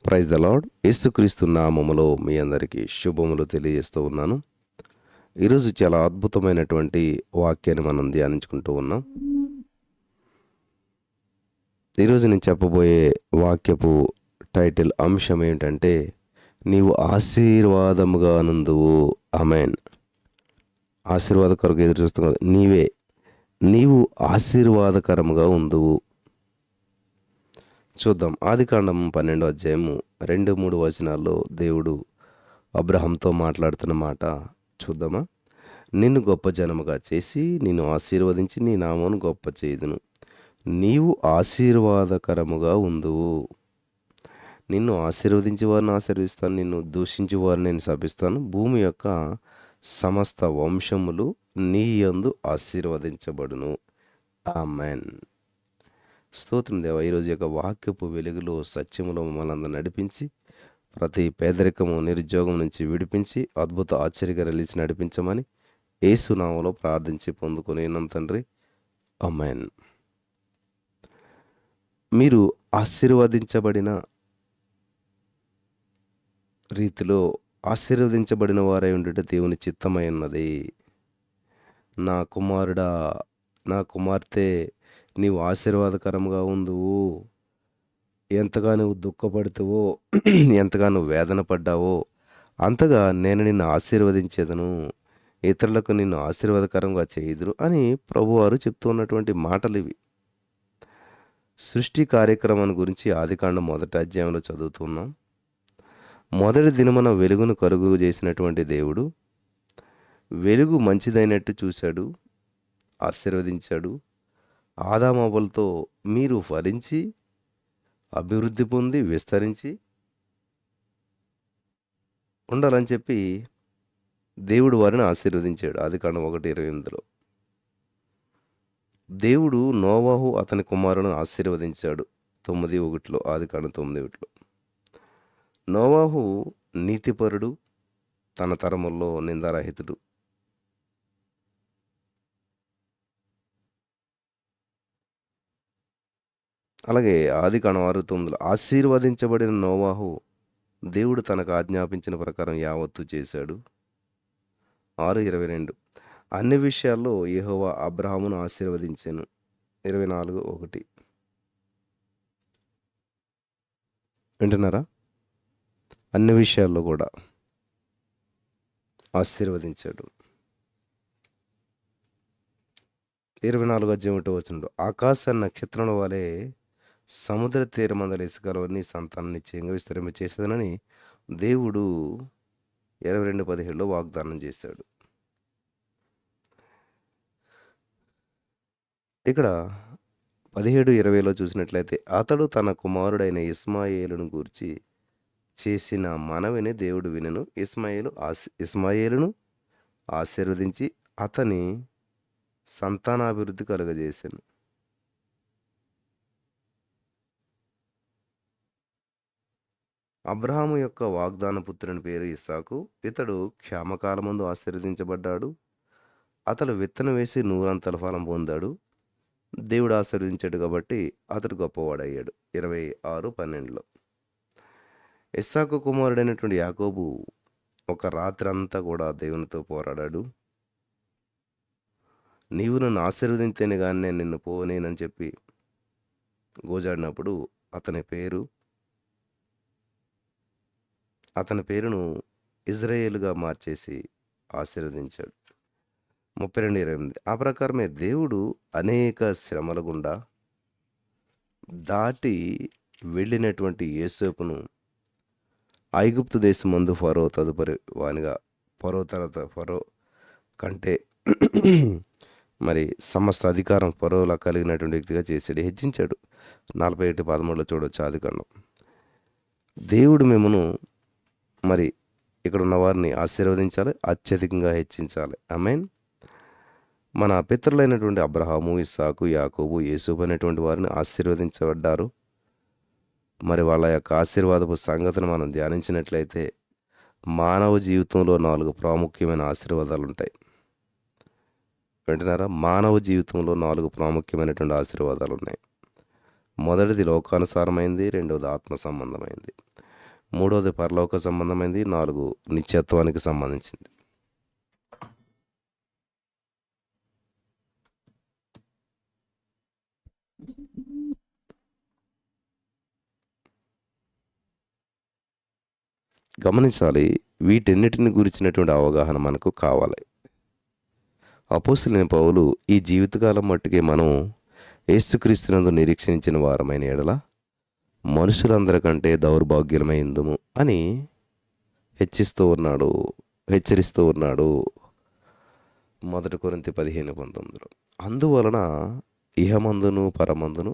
Praise the lord. యేసుక్రీస్తు నామములో మీ అందరికీ శుభములు తెలియజేస్తూ ఉన్నాను. ఈరోజు చాలా అద్భుతమైనటువంటి వాక్యాన్ని మనం ధ్యానించుకుంటూ ఉన్నాం. ఈరోజు నేను చెప్పబోయే వాక్యపు టైటిల్ అంశం ఏంటంటే, నీవు ఆశీర్వాదముగా నుందువు. ఆమేన్. ఆశీర్వాద కొరకు ఎదురు చూస్తాం కదా, నీవు ఆశీర్వాదకరముగా ఉందువు. చూద్దాం. ఆదికాండం 12వ అధ్యాయము 2-3 వచనాల్లో దేవుడు అబ్రహాంతో మాట్లాడుతున్న మాట చూద్దామా? నిన్ను గొప్ప జనముగా చేసి నిన్ను ఆశీర్వదించి నీ నామమును గొప్ప చేయుదును. నీవు ఆశీర్వాదకరముగా ఉందువు. నిన్ను ఆశీర్వదించి వారిని ఆశీర్వదిస్తాను, నిన్ను దూషించి వారిని నేను శపిస్తాను. భూమి యొక్క సమస్త వంశములు నీ యందు ఆశీర్వదించబడును. ఆమేన్. స్తోత్రం దేవా. ఈరోజు యొక్క వాక్యపు వెలుగులో సత్యములో మమ్మల్ని నడిపించి ప్రతి పేదరికము నిరుద్యోగం నుంచి విడిపించి అద్భుత ఆశ్చర్యకరలిచి నడిపించమని యేసు నామములో ప్రార్థించి పొందుకొని ఉన్నాం తండ్రి. ఆమేన్. మీరు ఆశీర్వదించబడిన రీతిలో ఆశీర్వదించబడిన వారై ఉండుట దేవుని చిత్తమై ఉన్నది. నా కుమారుడా, నా కుమార్తె, నీవు ఆశీర్వాదకరముగా ఉందువు. ఎంతగా నువ్వు దుఃఖపడుతావో, ఎంతగా నువ్వు వేదన పడ్డావో అంతగా నేను నిన్ను ఆశీర్వదించేదను, ఇతరులకు నిన్ను ఆశీర్వాదకరంగా చేయుదురు అని ప్రభువారు చెప్తూ ఉన్నటువంటి మాటలు ఇవి. సృష్టి కార్యక్రమాన్ని గురించి ఆదికాండం 1వ అధ్యాయంలో చదువుతున్నాం. మొదటి దినమున వెలుగును కలుగు చేసినటువంటి దేవుడు వెలుగు మంచిదైనట్టు చూశాడు, ఆశీర్వదించాడు. ఆదామవ్వలతో మీరు ఫలించి అభివృద్ధి పొంది విస్తరించి ఉండాలని చెప్పి దేవుడు వారిని ఆశీర్వదించాడు. ఆదికాండం 1:28లో దేవుడు నోవాహు అతని కుమారులను ఆశీర్వదించాడు. 9:1లో ఆదికాండం 9:1లో నోవాహు నీతిపరుడు, తన తరముల్లో నిందారహితుడు. అలాగే ఆదికాండం 6:9లో ఆశీర్వదించబడిన నోవాహు దేవుడు తనకు ఆజ్ఞాపించిన ప్రకారం యావత్తు చేశాడు. 6:22 అన్ని విషయాల్లో యెహోవా అబ్రహామును ఆశీర్వదించెను. 24:1 వింటున్నారా? అన్ని విషయాల్లో కూడా ఆశీర్వదించాడు. 24 అధ్యాయం 1వ వచనంలో ఆకాశ నక్షత్రముల వలె సముద్ర తీరమందల ఇసుకలో నీ సంతానం నిశ్చయంగా విస్తరింప చేసేదనని దేవుడు 22:17లో వాగ్దానం చేశాడు. ఇక్కడ 17:20లో చూసినట్లయితే అతడు తన కుమారుడైన ఇస్మాయేలును గూర్చి చేసిన మనవిని దేవుడు వినెను. ఇస్మాయేలును ఆశీర్వదించి అతని సంతానాభివృద్ధి కలుగజేశాను. అబ్రహాము యొక్క వాగ్దాన పుత్రుని పేరు ఇస్సాకు. ఇతడు క్షామకాలమందు ఆశీర్వదించబడ్డాడు. అతడు విత్తనం వేసి 100 ఫలం పొందాడు. దేవుడు ఆశీర్వదించాడు కాబట్టి అతడు గొప్పవాడయ్యాడు. 26:12లో ఇస్సాకు కుమారుడైనటువంటి యాకోబు ఒక రాత్రి అంతా కూడా దేవునితో పోరాడాడు. నీవు నన్ను ఆశీర్వదింతేనే కానీ నేను నిన్ను పోనేనని చెప్పి గోజాడినప్పుడు అతని పేరును ఇజ్రాయేలుగా మార్చేసి ఆశీర్వదించాడు. 32:28 ఆ ప్రకారమే దేవుడు అనేక శ్రమల గుండా దాటి వెళ్ళినటువంటి యోసేపును ఐగుప్తు దేశమందు ఫరో తదుపరి వానిగా, ఫరో కంటే మరి సమస్త అధికారం ఫరోలా కలిగినటువంటి వ్యక్తిగా చేసాడు, హెచ్చించాడు. 41:13లో చూడవచ్చు ఆదికాండం. దేవుడు మిమ్మను మరి ఇక్కడ ఉన్న వారిని ఆశీర్వదించాలి, అత్యధికంగా హెచ్చించాలి. ఆమేన్. మన పితరులైనటువంటి అబ్రహాము, ఇస్సాకు, యాకోబు, యేసూబు అనేటువంటి వారిని ఆశీర్వదించబడ్డారు. మరి వాళ్ళ యొక్క ఆశీర్వాదపు సంగతిని మనం ధ్యానించినట్లయితే మానవ జీవితంలో 4 ప్రాముఖ్యమైన ఆశీర్వాదాలు ఉంటాయి. వింటున్నారా? మానవ జీవితంలో 4 ప్రాముఖ్యమైనటువంటి ఆశీర్వాదాలు ఉన్నాయి. మొదటిది లోకానుసారమైంది, రెండవది ఆత్మ సంబంధమైంది. మూడోది పరలోక సంబంధమైంది, 4 నిత్యత్వానికి సంబంధించింది. గమనించాలి, వీటన్నిటిని గురించినటువంటి అవగాహన మనకు కావాలి. అపోస్తలుడైన పౌలు ఈ జీవితకాలం మట్టుకే మనం యేసుక్రీస్తునందు నిరీక్షించిన వారమైన ఎడల మనుషులందరికంటే దౌర్భాగ్యులమైందుము అని హెచ్చరిస్తూ ఉన్నాడు. 1 కొరింథీ 15:19. అందువలన ఇహమందును పరమందును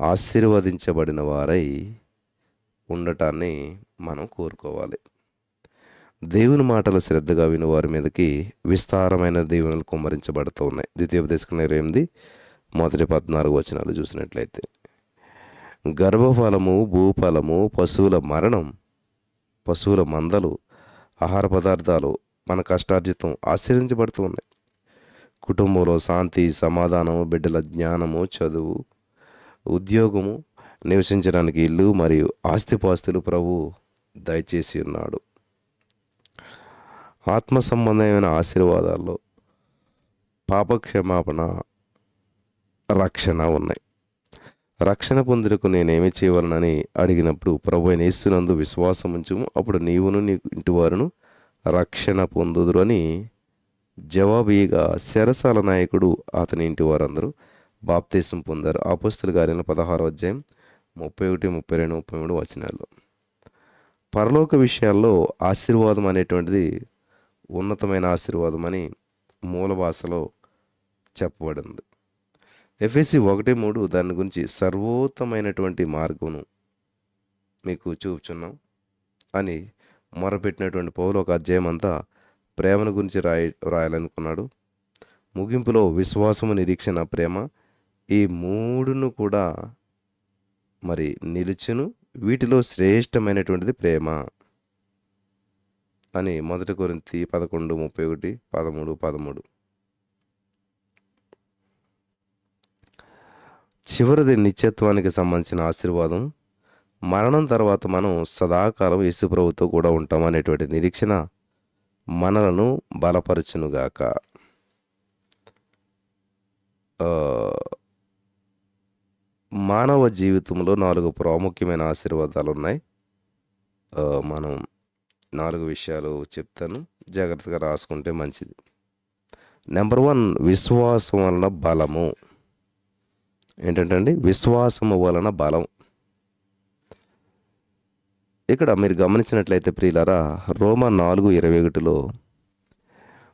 ఆశీర్వదించబడిన వారై ఉండటాన్ని మనం కోరుకోవాలి. దేవుని మాటలు శ్రద్ధగా విని వారి మీదకి విస్తారమైన దీవెనలు కుమ్మరించబడుతూ ఉన్నాయి. ద్వితీయోపదేశకాండం 28 మొదటి 14 వచనాలు చూసినట్లయితే, గర్భఫలము, భూఫలము, పశువుల మరణం, పశువుల మందలు, ఆహార పదార్థాలు, మన కష్టార్జితం ఆశీర్వదించబడుతూ ఉన్నాయి. కుటుంబంలో శాంతి, సమాధానము, బిడ్డల జ్ఞానము, చదువు, ఉద్యోగము, నివసించడానికి ఇల్లు మరియు ఆస్తిపాస్తులు ప్రభు దయచేసి ఉన్నాడు. ఆత్మ సంబంధమైన ఆశీర్వాదాల్లో పాపక్షమాపణ, రక్షణ ఉన్నాయి. రక్షణ పొందుటకు నేనేమి చేయవలనని అడిగినప్పుడు ప్రభు అయిన యేసునందు విశ్వాసం ఉంచుము, అప్పుడు నీవును నీ ఇంటివారును రక్షణ పొందుదురు అని జవాబీగా చెరసాల నాయకుడు అతని ఇంటి వారందరూ బాప్తీసం పొందారు. అపోస్తలుల కార్యాలు 16వ అధ్యాయం 31, 32, 33 వచనాల్లో. పరలోక విషయాల్లో ఆశీర్వాదం అనేటువంటిది ఉన్నతమైన ఆశీర్వాదం అని మూల భాషలో చెప్పబడింది. ఎఫెసీ 1:3 దాని గురించి సర్వోత్తమైనటువంటి మార్గమును మీకు చూపుచున్నాం అని మొరపెట్టినటువంటి పౌలు ఒక అధ్యాయం అంతా ప్రేమను గురించి రాయాలనుకున్నాడు. ముగింపులో విశ్వాసము, నిరీక్షణ, ప్రేమ, ఈ మూడును కూడా మరి నిలుచును, వీటిలో శ్రేష్టమైనటువంటిది ప్రేమ అని 1 కొరింథీ 11, 31, 13, 13. చివరిది నిత్యత్వానికి సంబంధించిన ఆశీర్వాదం. మరణం తర్వాత మనం సదాకాలం యేసుప్రభుతో కూడా ఉంటాం అనేటువంటి నిరీక్షణ మనలను బలపరచునుగాక. మానవ జీవితంలో 4 ప్రాముఖ్యమైన ఆశీర్వాదాలు ఉన్నాయి. మనం 4 విషయాలు చెప్తాను, జాగ్రత్తగా రాసుకుంటే మంచిది. నెంబర్ 1, విశ్వాసం వలన బలము. ఏంటంటే విశ్వాసము వలన బలం. ఇక్కడ మీరు గమనించినట్లయితే ప్రియులారా, రోమా 4:21లో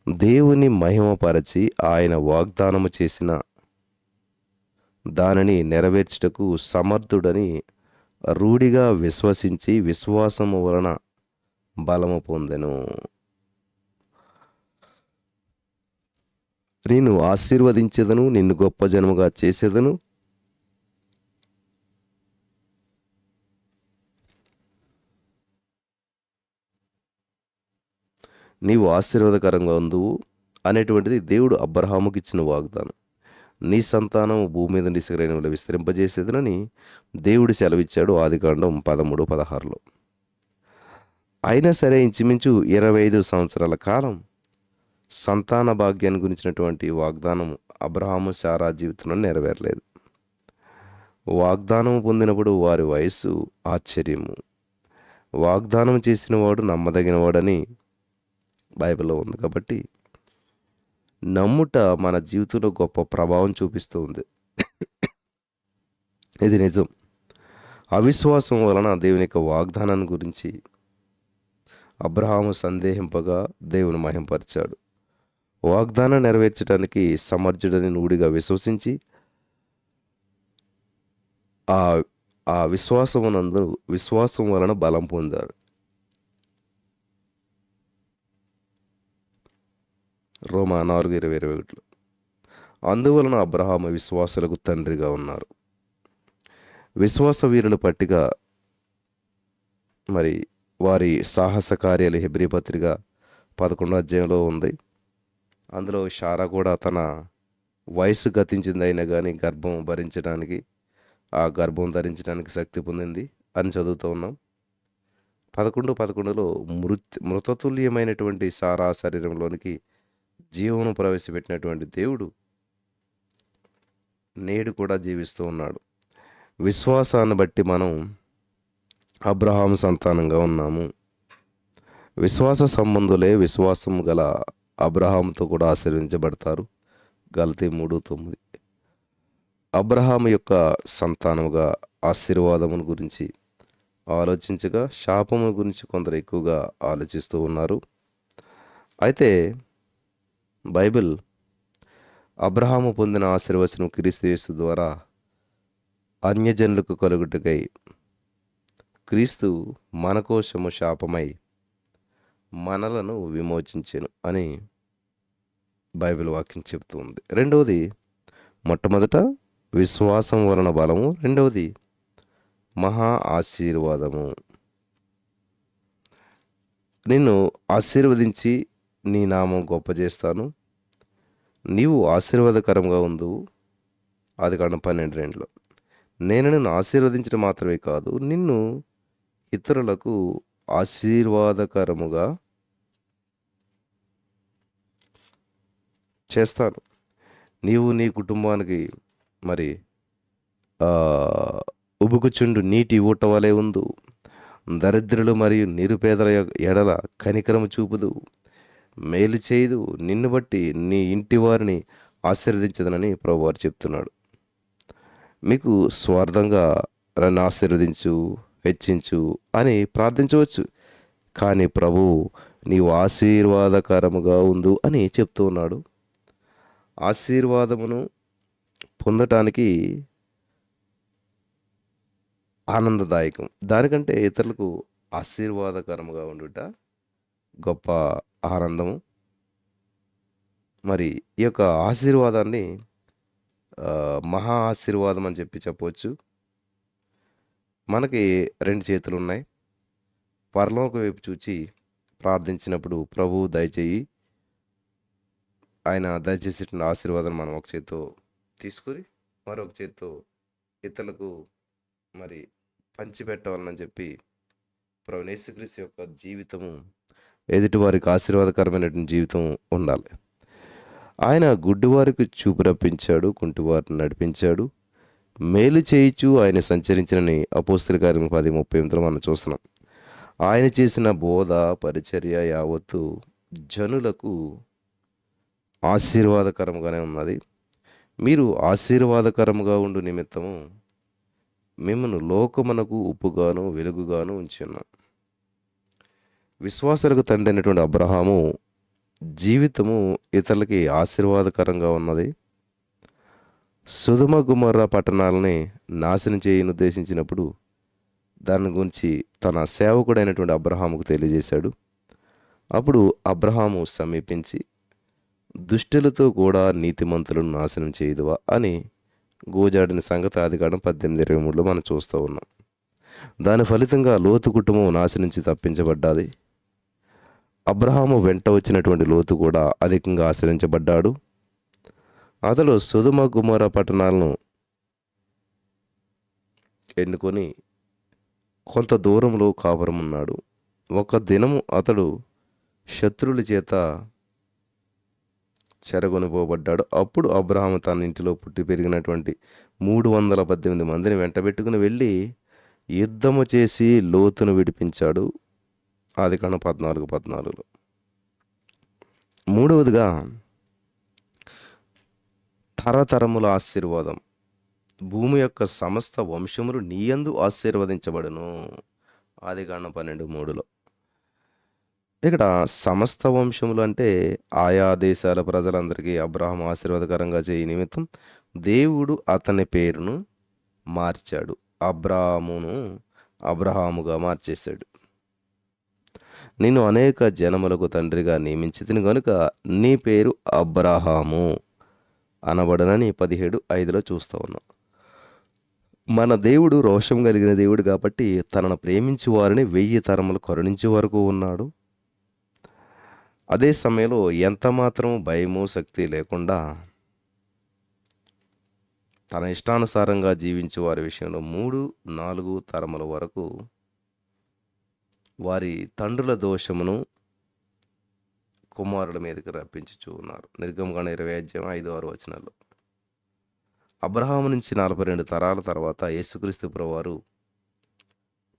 దేవుని మహిమపరచి ఆయన వాగ్దానము చేసిన దానిని నెరవేర్చుటకు సమర్థుడని రూఢిగా విశ్వసించి విశ్వాసము వలన బలము పొందెను. నేను ఆశీర్వదించేదను, నిన్ను గొప్ప జనముగా చేసేదను, నీవు ఆశీర్వాదకరంగా ఉందువు అనేటువంటిది దేవుడు అబ్రహాముకి ఇచ్చిన వాగ్దానం. నీ సంతానం భూమి మీద నిశ్చయములు విస్తరింపజేసేదనని దేవుడు సెలవిచ్చాడు ఆదికాండం 13:16లో. అయినా సరే ఇంచుమించు 25 సంవత్సరాల కాలం సంతాన భాగ్యాన్ని గురించినటువంటి వాగ్దానం అబ్రహాము, శారా జీవితంలో నెరవేరలేదు. వాగ్దానం పొందినప్పుడు వారి వయస్సు ఆశ్చర్యము. వాగ్దానం చేసిన వాడు నమ్మదగినవాడని బైబిల్లో ఉంది. కాబట్టి నమ్ముట మన జీవితంలో గొప్ప ప్రభావం చూపిస్తూ ఉంది. ఇది నిజం. అవిశ్వాసం వలన దేవుని యొక్క వాగ్దానాన్ని గురించి అబ్రహాము సందేహింపగా దేవుని మహింపరిచాడు. వాగ్దానం నెరవేర్చడానికి సమర్థుడని నూడిగా విశ్వసించి ఆ విశ్వాసం వలన బలం పొందారు. రోమా 4:21. అందువలన అబ్రహాము విశ్వాసులకు తండ్రిగా ఉన్నారు. విశ్వాస వీరుల పట్టిక మరి వారి సాహస కార్యాలు హెబ్రీ పత్రిక 11వ అధ్యాయంలో ఉంది. అందులో శారా కూడా తన వయసు గతించిందైనా కానీ గర్భం ధరించడానికి శక్తి పొందింది అని చదువుతూ ఉన్నాం. 11:11లో మృతతుల్యమైనటువంటి సారా శరీరంలోనికి జీవమును ప్రవేశపెట్టినటువంటి దేవుడు నేడు కూడా జీవిస్తూ ఉన్నాడు. విశ్వాసాన్ని బట్టి మనం అబ్రహాము సంతానంగా ఉన్నాము. విశ్వాస సంబంధులే విశ్వాసం గల అబ్రహాముతో కూడా ఆశీర్వదించబడతారు. గలతీ 3:9. అబ్రహాము యొక్క సంతానముగా ఆశీర్వాదమును గురించి ఆలోచించగా శాపము గురించి కొందరు ఎక్కువగా ఆలోచిస్తూ ఉన్నారు. అయితే బైబిల్ అబ్రహాము పొందిన ఆశీర్వచనం క్రీస్తు యేసు ద్వారా అన్యజనులకు కలుగుటకై క్రీస్తు మన కోసము శాపమై మనలను విమోచించెను అని బైబిల్ వాక్యం చెప్తూ ఉంది. రెండవది, మొట్టమొదట విశ్వాసం వలన బలము, రెండవది మహా ఆశీర్వాదము. నిన్ను ఆశీర్వదించి నీ నామం గొప్ప చేస్తాను, నీవు ఆశీర్వాదకరంగా ఉందువు. ఆదికాండం 12:2. నేను నిన్ను ఆశీర్వదించడం మాత్రమే కాదు, నిన్ను ఇతరులకు ఆశీర్వాదకరముగా చేస్తాను. నీవు నీ కుటుంబానికి మరి ఉబుకుచుండు నీటి ఊట వలె ఉందు. దరిద్రులు మరియు నిరుపేదల ఎడల కనికరము చూపుదు. మేలు చేయదు. నిన్ను బట్టి నీ ఇంటి వారిని ఆశీర్వదించదనని ప్రభువారు చెప్తున్నాడు. మీకు స్వార్థంగా నన్ను ఆశీర్వదించు, హెచ్చించు అని ప్రార్థించవచ్చు. కానీ ప్రభు నీవు ఆశీర్వాదకరముగా ఉండు అని చెప్తూ ఉన్నాడు. ఆశీర్వాదమును పొందటానికి ఆనందదాయకం. దానికంటే ఇతరులకు ఆశీర్వాదకరముగా ఉండుట గొప్ప ఆనందము. మరి ఈ యొక్క ఆశీర్వాదాన్ని మహా ఆశీర్వాదం అని చెప్పవచ్చు. మనకి 2 చేతులు ఉన్నాయి. పరలోక వైపు చూచి ప్రార్థించినప్పుడు ప్రభువు దయచేయి, ఆయన దయచేసిన ఆశీర్వాదం మనం ఒక చేత్తో తీసుకొని మరొక చేత్తో ఇతరులకు మరి పంచిపెట్టవాలని చెప్పి ప్రభు యేసుక్రీస్తు యొక్క జీవితము ఎదుటివారికి ఆశీర్వాదకరమైనటువంటి జీవితం ఉండాలి. ఆయన గుడ్డివారికి చూపు రప్పించాడు, కుంటివారిని నడిపించాడు, మేలు చేయిచు ఆయన సంచరించినని అపోస్తల కార్యం 10:38 మనం చూస్తున్నాం. ఆయన చేసిన బోధ పరిచర్య యావత్తు జనులకు ఆశీర్వాదకరంగానే ఉన్నది. మీరు ఆశీర్వాదకరముగా ఉండు నిమిత్తము మిమ్మను లోకమునకు ఉప్పుగాను వెలుగుగాను ఉంచున్నాం. విశ్వాసులకు తండ్రి అయినటువంటి అబ్రహాము జీవితము ఇతరులకి ఆశీర్వాదకరంగా ఉన్నది. సొదొమ గొమొర్రా పట్టణాలని నాశనం చేయని ఉద్దేశించినప్పుడు దాని గురించి తన సేవకుడైనటువంటి అబ్రహాముకు తెలియజేశాడు. అప్పుడు అబ్రహాము సమీపించి, దుష్టులతో కూడా నీతిమంతులను నాశనం చేయదువా అని గోజాడిన సంగతి ఆదికాండం 18:23 మనం చూస్తూ ఉన్నాం. దాని ఫలితంగా లోతు కుటుంబం నాశనం నుంచి తప్పించబడ్డాది. అబ్రహాము వెంట వచ్చినటువంటి లోతు కూడా అధికంగా ఆశ్రయించబడ్డాడు. అతడు సొదొమ గొమొర్రా పట్టణాలను ఎన్నుకొని కొంత దూరంలో కాపురం ఉన్నాడు. ఒక దినము అతడు శత్రువుల చేత చెరగొనిపోబడ్డాడు. అప్పుడు అబ్రహాము తన ఇంటిలో పుట్టి పెరిగినటువంటి 318 మందిని వెంటబెట్టుకుని వెళ్ళి యుద్ధము చేసి లోతును విడిపించాడు. ఆదికాండం 14:14. మూడవదిగా తరతరముల ఆశీర్వాదం. భూమి యొక్క సమస్త వంశములు నీయందు ఆశీర్వదించబడును. ఆదికాండం 12:3. ఇక్కడ సమస్త వంశములు అంటే ఆయా దేశాల ప్రజలందరికీ అబ్రహాము ఆశీర్వాదకరంగా చేయ నిమిత్తం దేవుడు అతని పేరును మార్చాడు. అబ్రహాముగా మార్చేశాడు. నేను అనేక జనములకు తండ్రిగా నియమించితిని గనుక నీ పేరు అబ్రహాము అనబడనని 17:5 చూస్తూ ఉన్నాం. మన దేవుడు రోషం కలిగిన దేవుడు కాబట్టి తనను ప్రేమించి వారిని 1000 తరములు కరుణించే వరకు ఉన్నాడు. అదే సమయంలో ఎంత మాత్రం భయము శక్తి లేకుండా తన ఇష్టానుసారంగా జీవించే వారి విషయంలో 3-4 తరముల వరకు వారి తండ్రుల దోషమును కుమారుల మీదకి రప్పించుచూ ఉన్నారు. నిర్గమకాండ 20 అధ్యాయం 5-6 వచనాల్లో. అబ్రహాము నుంచి 42 తరాల తర్వాత యేసుక్రీస్తు ప్రభువారు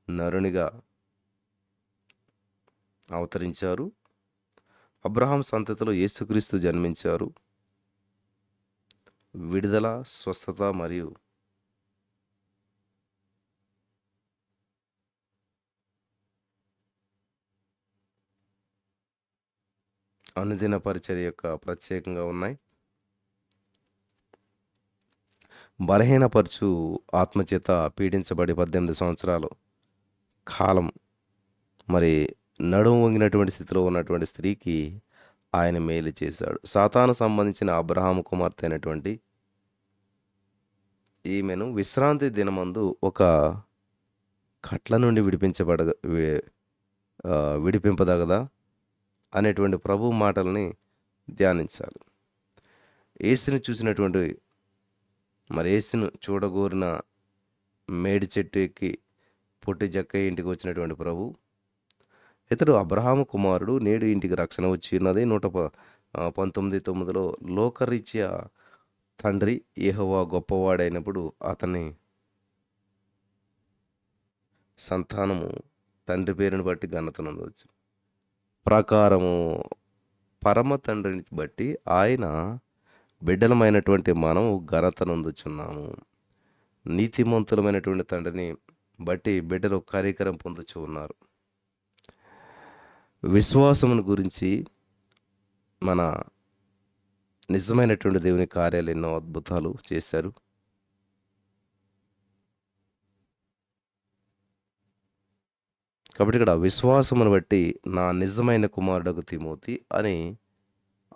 నరునిగా అవతరించారు. అబ్రహాం సంతతిలో యేసుక్రీస్తు జన్మించారు. విడుదల, స్వస్థత మరియు అనుదిన పరిచర్య యొక్క ప్రత్యేకంగా ఉన్నాయి. బలహీనపరచు ఆత్మచేత పీడించబడి 18 సంవత్సరాలు కాలం మరి నడుము వంగినటువంటి స్థితిలో ఉన్నటువంటి స్త్రీకి ఆయన మేలు చేశాడు. సాతాను సంబంధించిన అబ్రహాము కుమార్తె అయినటువంటి ఈమెను విశ్రాంతి దినమందు ఒక కట్ల నుండి విడిపింపదగదా అనేటువంటి ప్రభు మాటల్ని ధ్యానించాలి. యేసుని చూసినటువంటి యేసును చూడగోరిన మేడి చెట్టు ఎక్కి పొట్టి జక్కయ్య ఇంటికి వచ్చినటువంటి ప్రభు, ఇతడు అబ్రహాము కుమారుడు, నేడు ఇంటికి రక్షణ వచ్చి ఉన్నది. 119:9 లోకరీత్యా తండ్రి యెహోవా గొప్పవాడైనప్పుడు అతని సంతానము తండ్రి పేరుని బట్టి ఘనత నొందవచ్చు. ప్రకారము పరమ తండ్రిని బట్టి ఆయన బిడ్డలమైనటువంటి మనము ఘనత నొందుచున్నాము. నీతిమంతులమైనటువంటి తండ్రిని బట్టి బిడ్డలు కనికరం పొందుచూ ఉన్నారు. విశ్వాసమును గురించి మన నిజమైనటువంటి దేవుని కార్యాలు ఎన్నో అద్భుతాలు చేశారు. కాబట్టి ఇక్కడ విశ్వాసమును బట్టి నా నిజమైన కుమారుడకు తిమోతి అని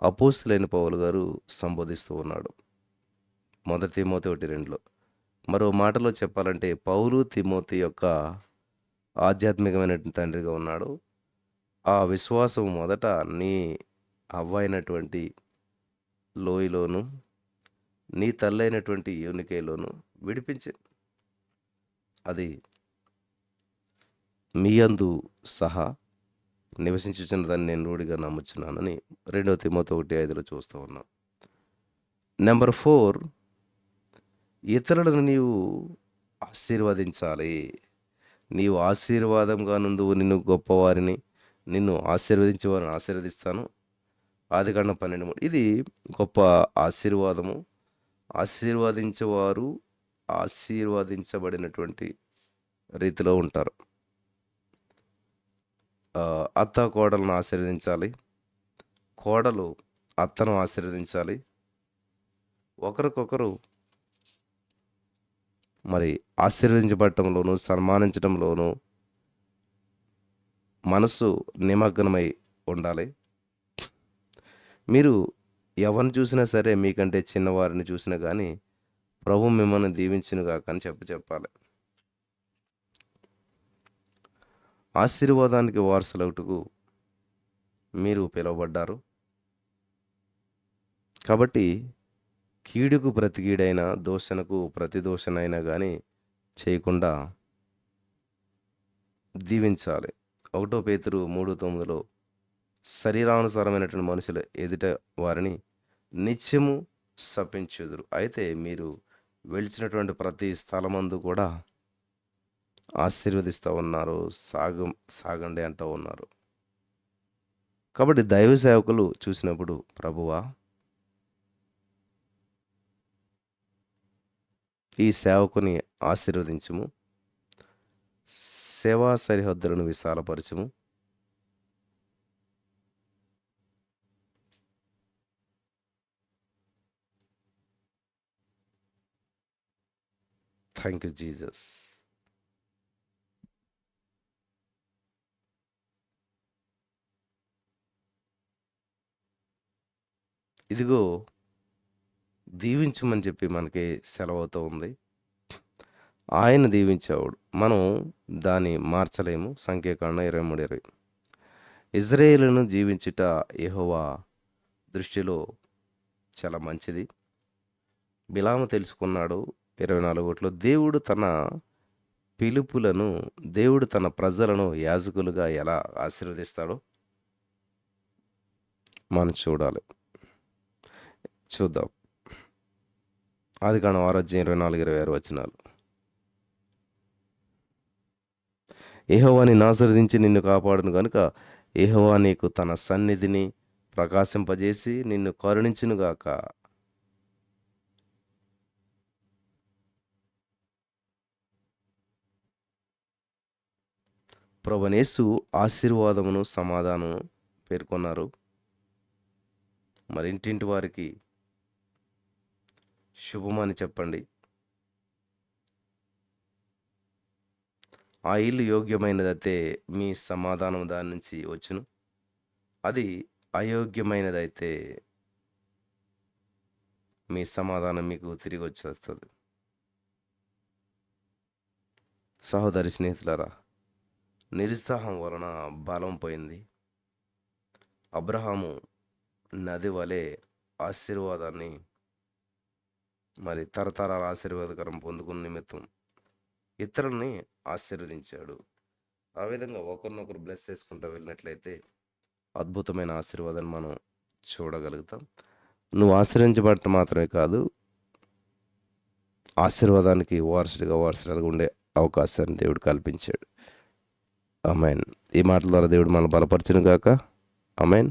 అపోస్తులైన పౌలు గారు సంబోధిస్తూ ఉన్నాడు. 1 తిమోతి 1:2. మరో మాటలో చెప్పాలంటే పౌలు తిమోతి యొక్క ఆధ్యాత్మికమైన తండ్రిగా ఉన్నాడు. ఆ విశ్వాసం మొదట నీ అవ్వ అయినటువంటి లోయలోను, నీ తల్లి అయినటువంటి యూనికేలోను విడిపించింది. అది మీ యందు సహా నివసించుచున్నదని నేను రూఢిగా నమ్ముచున్నానని 2 తిమోతి 1:5 చూస్తూ ఉన్నాం. నెంబర్ 4, ఇతరులను నీవు ఆశీర్వదించాలి. నీవు ఆశీర్వాదంగా నుందువు, నిన్ను గొప్పవారిని, నిన్ను ఆశీర్వదించేవారిని ఆశీర్వదిస్తాను. ఆదికాండం 12:3. ఇది గొప్ప ఆశీర్వాదము. ఆశీర్వదించేవారు ఆశీర్వదించబడినటువంటి రీతిలో ఉంటారు. అత్త కోడలను ఆశీర్వదించాలి, కోడలు అత్తను ఆశీర్వదించాలి. ఒకరికొకరు ఆశీర్వదించబడటంలోను సన్మానించడంలోను మనస్సు నిమగ్నమై ఉండాలి. మీరు ఎవరిని చూసినా సరే, మీకంటే చిన్నవారిని చూసినా కానీ ప్రభు మిమ్మల్ని దీవించునుగాక అని చెప్పాలి. ఆశీర్వాదానికి వారసులవుటకు మీరు పిలువబడ్డారు. కాబట్టి కీడుకు ప్రతి కీడైనా, దోషణకు ప్రతి దోషణైనా కానీ చేయకుండా దీవించాలి. 1 పేతురు 3:9 శరీరానుసారమైనటువంటి మనుషుల ఎదుట వారిని నిత్యము శపించుదురు. అయితే మీరు వెలిచినటువంటి ప్రతి స్థలమందు కూడా ఆశీర్వదిస్తూ ఉన్నారు, సాగండి అంటూ ఉన్నారు. కాబట్టి దైవ సేవకులు చూసినప్పుడు, ప్రభువా ఈ సేవకుని ఆశీర్వదించుము, సేవా సరిహద్దులను విశాలపరచుము, థ్యాంక్ యూ జీసస్. ఇదిగో దీవించమని చెప్పి మనకి సెలవుతూ ఉంది. ఆయన దీవించేవాడు, మనం దాన్ని మార్చలేము. సంఖ్యాకాండం 23:20. ఇజ్రాయేలును జీవించుట యెహోవా దృష్టిలో చాలా మంచిది. బిలాము తెలుసుకున్నాడు 24:1. దేవుడు తన పిలుపులను దేవుడు తన ప్రజలను యాజకులుగా ఎలా ఆశీర్వదిస్తాడో మనం చూడాలి. చూద్దాం. ఆదికాండం 6:24-26 యెహోవా నిన్ను ఆశీర్వదించి నిన్ను కాపాడును గనుక యెహోవా నీకు తన సన్నిధిని ప్రకాశింపజేసి నిన్ను కరుణించునుగాక. ప్రభువైన ఆశీర్వాదమును సమాధానము పేర్కొన్నారు. మరి ఇంటింటి వారికి శుభమని చెప్పండి. ఆ ఇల్లు యోగ్యమైనదైతే మీ సమాధానం దాని నుంచి వచ్చును. అది అయోగ్యమైనదైతే మీ సమాధానం మీకు తిరిగి వచ్చేస్తుంది. సహోదరి స్నేహితులారా, నిరుత్సాహం వలన బలం పోయింది. అబ్రహాము నది వలె ఆశీర్వాదాన్ని మరి తరతరాల ఆశీర్వాదకరం పొందుకున్న నిమిత్తం ఇతరుల్ని ఆశీర్వదించాడు. ఆ విధంగా ఒకరినొకరు బ్లెస్ చేసుకుంటూ వెళ్ళినట్లయితే అద్భుతమైన ఆశీర్వాదాన్ని మనం చూడగలుగుతాం. నువ్వు ఆశ్రయించబడటం మాత్రమే కాదు, ఆశీర్వాదానికి వారసులుగా ఉండే అవకాశాన్ని దేవుడు కల్పించాడు. ఆమేన్. ఈ మాటల ద్వారా దేవుడు మనల్ని బలపరచును గాక. ఆమేన్.